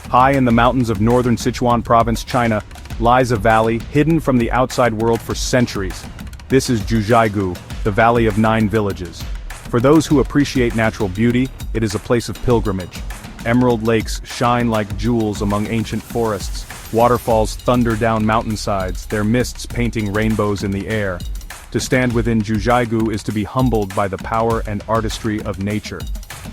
High in the mountains of northern Sichuan Province, China, lies a valley hidden from the outside world for centuries. This is Jiuzhaigou, the Valley of 9 Villages. For those who appreciate natural beauty, it is a place of pilgrimage. Emerald lakes shine like jewels among ancient forests. Waterfalls thunder down mountainsides, their mists painting rainbows in the air. To stand within Jiuzhaigou is to be humbled by the power and artistry of nature.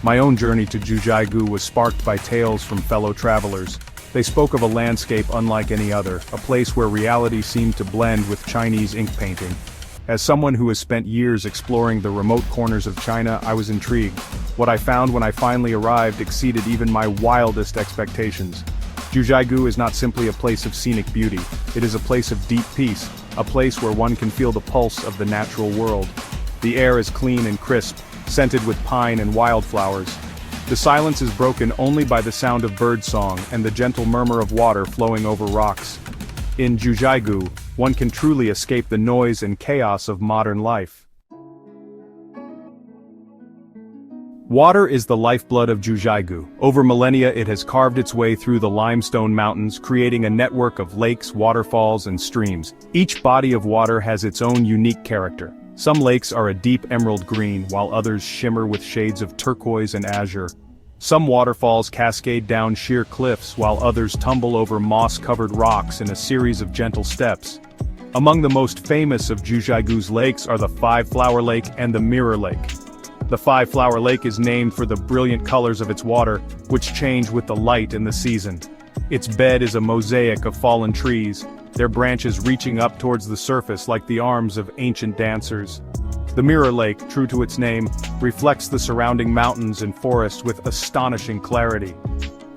My own journey to Jiuzhaigou was sparked by tales from fellow travelers. They spoke of a landscape unlike any other, a place where reality seemed to blend with Chinese ink painting. As someone who has spent years exploring the remote corners of China, I was intrigued. What I found when I finally arrived exceeded even my wildest expectations. Jiuzhaigou is not simply a place of scenic beauty, it is a place of deep peace, a place where one can feel the pulse of the natural world. The air is clean and crisp, scented with pine and wildflowers. The silence is broken only by the sound of birdsong and the gentle murmur of water flowing over rocks. In Jiuzhaigou, one can truly escape the noise and chaos of modern life. Water is the lifeblood of Jiuzhaigou. Over millennia it has carved its way through the limestone mountains, creating a network of lakes, waterfalls, and streams. Each body of water has its own unique character. Some lakes are a deep emerald green, while others shimmer with shades of turquoise and azure. Some waterfalls cascade down sheer cliffs, while others tumble over moss-covered rocks in a series of gentle steps. Among the most famous of Jiuzhaigou's lakes are the Five-Flower Lake and the Mirror Lake. The Five-Flower Lake is named for the brilliant colors of its water, which change with the light and the season. Its bed is a mosaic of fallen trees, their branches reaching up towards the surface like the arms of ancient dancers. The Mirror Lake, true to its name, reflects the surrounding mountains and forests with astonishing clarity.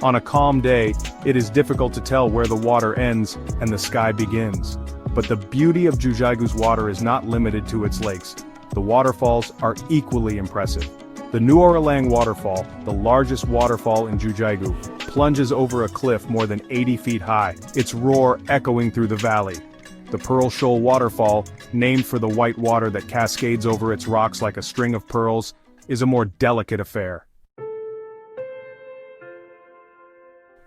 On a calm day, it is difficult to tell where the water ends and the sky begins. But the beauty of Jiuzhaigou's water is not limited to its lakes. The waterfalls are equally impressive. The Nuoralang Waterfall, the largest waterfall in Jiuzhaigou, plunges over a cliff more than 80 feet high, its roar echoing through the valley. The Pearl Shoal Waterfall, named for the white water that cascades over its rocks like a string of pearls, is a more delicate affair.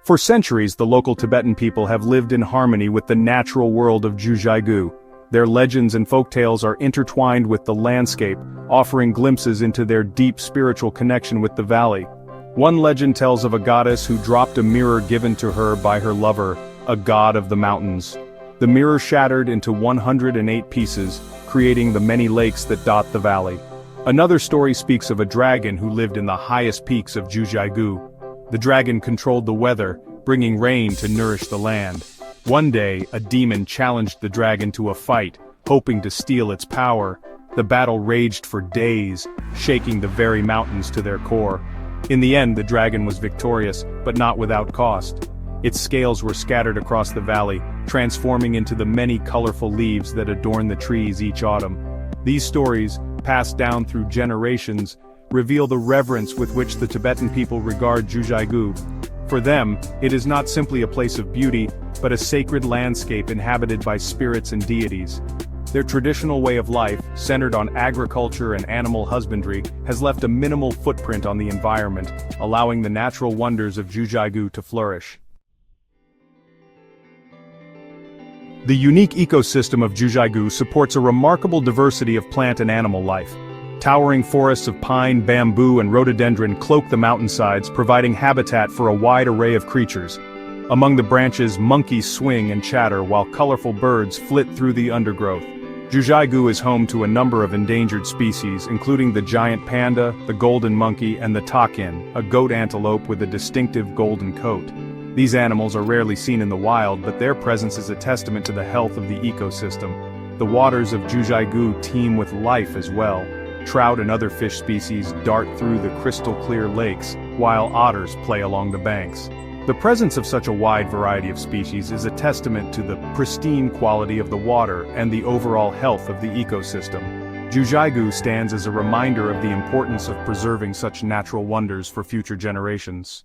For centuries, the local Tibetan people have lived in harmony with the natural world of Jiuzhaigou. Their legends and folktales are intertwined with the landscape, offering glimpses into their deep spiritual connection with the valley. One legend tells of a goddess who dropped a mirror given to her by her lover, a god of the mountains. The mirror shattered into 108 pieces, creating the many lakes that dot the valley. Another story speaks of a dragon who lived in the highest peaks of Jiuzhaigou. The dragon controlled the weather, bringing rain to nourish the land. One day, a demon challenged the dragon to a fight, hoping to steal its power. The battle raged for days, shaking the very mountains to their core. In the end, the dragon was victorious, but not without cost. Its scales were scattered across the valley, transforming into the many colorful leaves that adorn the trees each autumn. These stories, passed down through generations, reveal the reverence with which the Tibetan people regard Jiuzhaigou. For them, it is not simply a place of beauty, but a sacred landscape inhabited by spirits and deities. Their traditional way of life, centered on agriculture and animal husbandry, has left a minimal footprint on the environment, allowing the natural wonders of Jiuzhaigou to flourish. The unique ecosystem of Jiuzhaigou supports a remarkable diversity of plant and animal life. Towering forests of pine, bamboo, and rhododendron cloak the mountainsides, providing habitat for a wide array of creatures. Among the branches, monkeys swing and chatter while colorful birds flit through the undergrowth. Jiuzhaigou is home to a number of endangered species, including the giant panda, the golden monkey, and the takin, a goat antelope with a distinctive golden coat. These animals are rarely seen in the wild, but their presence is a testament to the health of the ecosystem. The waters of Jiuzhaigou teem with life as well. Trout and other fish species dart through the crystal-clear lakes, while otters play along the banks. The presence of such a wide variety of species is a testament to the pristine quality of the water and the overall health of the ecosystem. Jiuzhaigou stands as a reminder of the importance of preserving such natural wonders for future generations.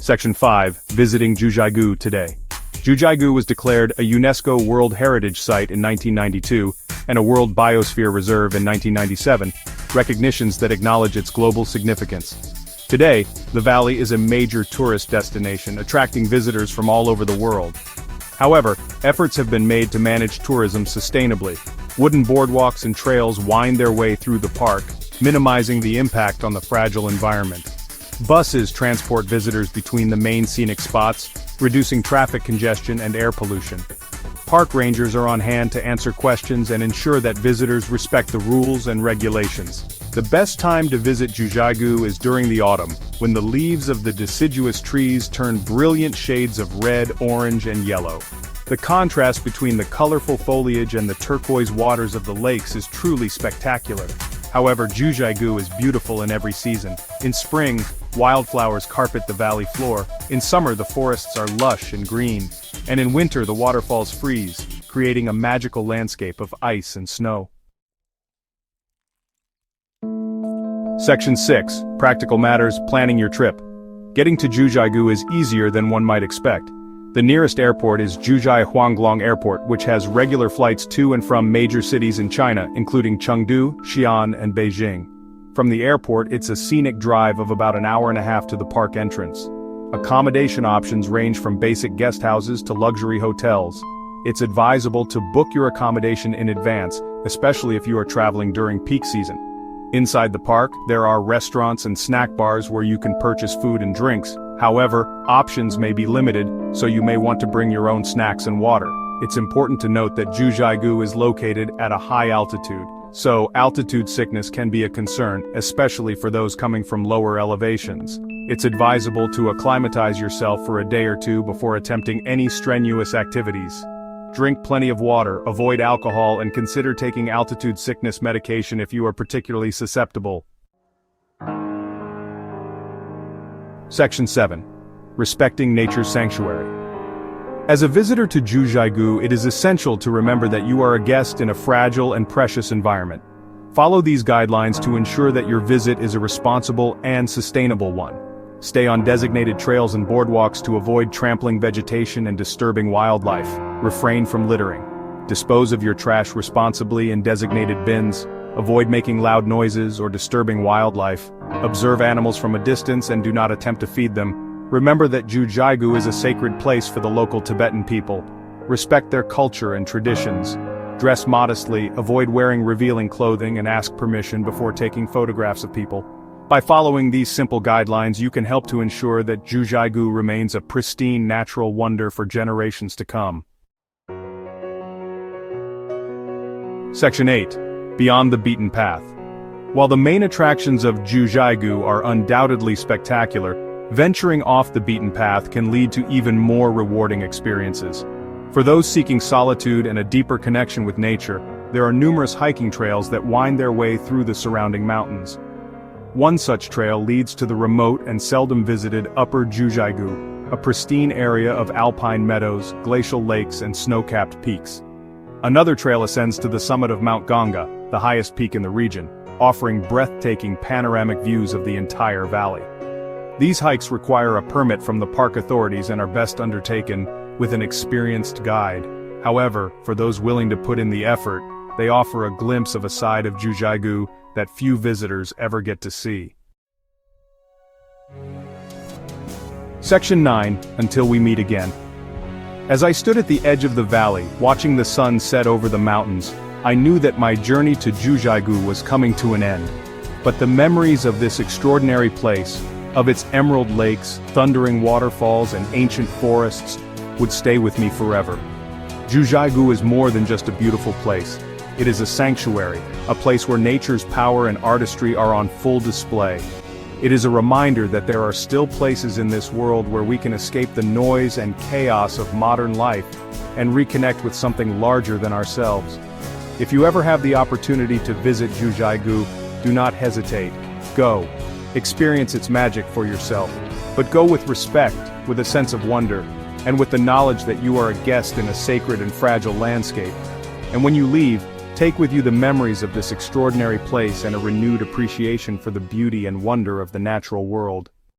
Section 5. Visiting Jiuzhaigou today. Jiuzhaigou was declared a UNESCO World Heritage Site in 1992 and a World Biosphere Reserve in 1997, recognitions that acknowledge its global significance. Today, the valley is a major tourist destination, attracting visitors from all over the world. However, efforts have been made to manage tourism sustainably. Wooden boardwalks and trails wind their way through the park, minimizing the impact on the fragile environment. Buses transport visitors between the main scenic spots, reducing traffic congestion and air pollution. Park rangers are on hand to answer questions and ensure that visitors respect the rules and regulations. The best time to visit Jiuzhaigou is during the autumn, when the leaves of the deciduous trees turn brilliant shades of red, orange, and yellow. The contrast between the colorful foliage and the turquoise waters of the lakes is truly spectacular. However, Jiuzhaigou is beautiful in every season. In spring, wildflowers carpet the valley floor. In summer, the forests are lush and green. And in winter, the waterfalls freeze, creating a magical landscape of ice and snow. Section 6. Practical Matters: Planning Your Trip. Getting to Jiuzhaigou is easier than one might expect. The nearest airport is Jiuzhaigou Airport, which has regular flights to and from major cities in China, including Chengdu, Xi'an, and Beijing. From the airport, it's a scenic drive of about an hour and a half to the park entrance. Accommodation options range from basic guest houses to luxury hotels. It's advisable to book your accommodation in advance, especially if you are traveling during peak season. Inside the park, there are restaurants and snack bars where you can purchase food and drinks. However, options may be limited, so you may want to bring your own snacks and water. It's important to note that Jiuzhaigou is located at a high altitude, so altitude sickness can be a concern, especially for those coming from lower elevations. It's advisable to acclimatize yourself for a day or two before attempting any strenuous activities. Drink plenty of water, avoid alcohol, and consider taking altitude sickness medication if you are particularly susceptible. Section 7. Respecting Nature's Sanctuary. As a visitor to Jiuzhaigou, it is essential to remember that you are a guest in a fragile and precious environment. Follow these guidelines to ensure that your visit is a responsible and sustainable one. Stay on designated trails and boardwalks to avoid trampling vegetation and disturbing wildlife. Refrain from littering. Dispose of your trash responsibly in designated bins. Avoid making loud noises or disturbing wildlife. Observe animals from a distance and do not attempt to feed them. Remember that Jiuzhaigou is a sacred place for the local Tibetan people. Respect their culture and traditions. Dress modestly, avoid wearing revealing clothing, and ask permission before taking photographs of people. By following these simple guidelines, you can help to ensure that Jiuzhaigou remains a pristine natural wonder for generations to come. Section 8. Beyond the Beaten Path. While the main attractions of Jiuzhaigou are undoubtedly spectacular, venturing off the beaten path can lead to even more rewarding experiences. For those seeking solitude and a deeper connection with nature, there are numerous hiking trails that wind their way through the surrounding mountains. One such trail leads to the remote and seldom visited Upper Jiuzhaigou, a pristine area of alpine meadows, glacial lakes, and snow-capped peaks. Another trail ascends to the summit of Mount Ganga, the highest peak in the region, offering breathtaking panoramic views of the entire valley. These hikes require a permit from the park authorities and are best undertaken with an experienced guide. However, for those willing to put in the effort, they offer a glimpse of a side of Jiuzhaigou that few visitors ever get to see. Section 9. Until we meet again. As I stood at the edge of the valley, watching the sun set over the mountains, I knew that my journey to Jiuzhaigou was coming to an end. But the memories of this extraordinary place, of its emerald lakes, thundering waterfalls, and ancient forests, would stay with me forever. Jiuzhaigou is more than just a beautiful place. It is a sanctuary, a place where nature's power and artistry are on full display. It is a reminder that there are still places in this world where we can escape the noise and chaos of modern life and reconnect with something larger than ourselves. If you ever have the opportunity to visit Jiuzhaigou, do not hesitate. Go. Experience its magic for yourself. But go with respect, with a sense of wonder, and with the knowledge that you are a guest in a sacred and fragile landscape. And when you leave, take with you the memories of this extraordinary place and a renewed appreciation for the beauty and wonder of the natural world.